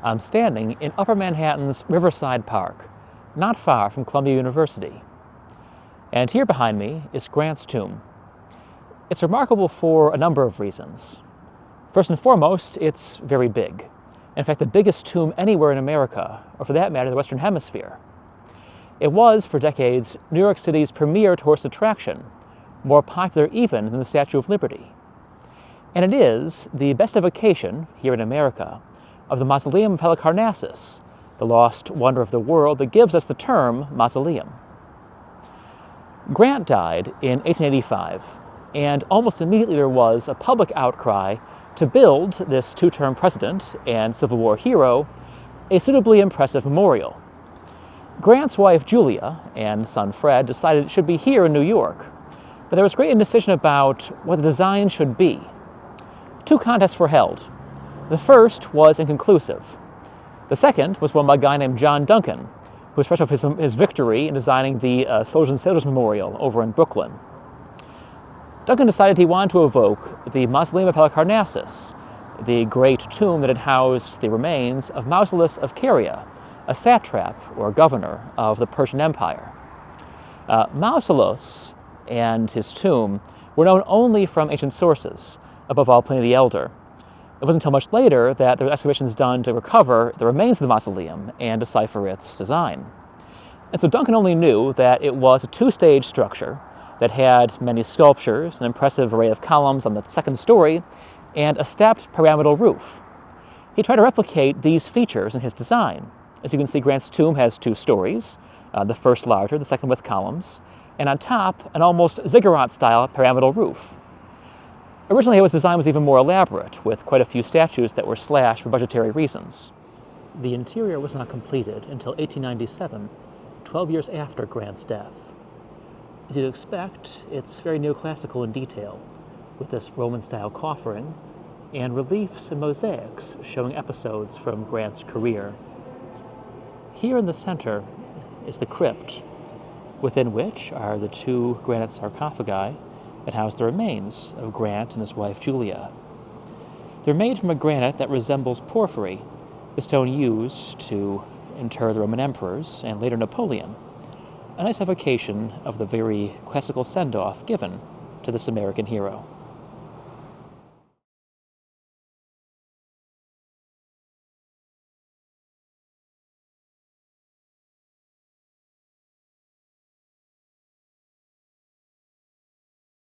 I'm standing in Upper Manhattan's Riverside Park, not far from Columbia University. And here behind me is Grant's tomb. It's remarkable for a number of reasons. First and foremost, it's very big. In fact, the biggest tomb anywhere in America, or for that matter, the Western Hemisphere. It was, for decades, New York City's premier tourist attraction, more popular even than the Statue of Liberty. And it is the best evocation, here in America, of the Mausoleum of Halicarnassus, the lost wonder of the world that gives us the term mausoleum. Grant died in 1885, and almost immediately there was a public outcry to build this two-term president and Civil War hero a suitably impressive memorial. Grant's wife Julia and son Fred decided it should be here in New York, but there was great indecision about what the design should be. Two contests were held. The first was inconclusive. The second was won by a guy named John Duncan, who was fresh off his victory in designing the Soldiers and Sailors Memorial over in Brooklyn. Duncan decided he wanted to evoke the Mausoleum of Halicarnassus, the great tomb that had housed the remains of Mausoleus of Caria, a satrap or governor of the Persian Empire. Mausoleus and his tomb were known only from ancient sources, above all Pliny the Elder. It wasn't until much later that there were excavations done to recover the remains of the mausoleum and decipher its design. And so Duncan only knew that it was a two-stage structure that had many sculptures, an impressive array of columns on the second story, and a stepped pyramidal roof. He tried to replicate these features in his design. As you can see, Grant's tomb has two stories, the first larger, the second with columns, and on top, an almost ziggurat-style pyramidal roof. Originally, his design was even more elaborate, with quite a few statues that were slashed for budgetary reasons. The interior was not completed until 1897, 12 years after Grant's death. As you'd expect, it's very neoclassical in detail, with this Roman-style coffering and reliefs and mosaics showing episodes from Grant's career. Here in the center is the crypt, within which are the two granite sarcophagi that house the remains of Grant and his wife Julia. They're made from a granite that resembles porphyry, the stone used to inter the Roman emperors and later Napoleon, a nice evocation of the very classical send-off given to this American hero.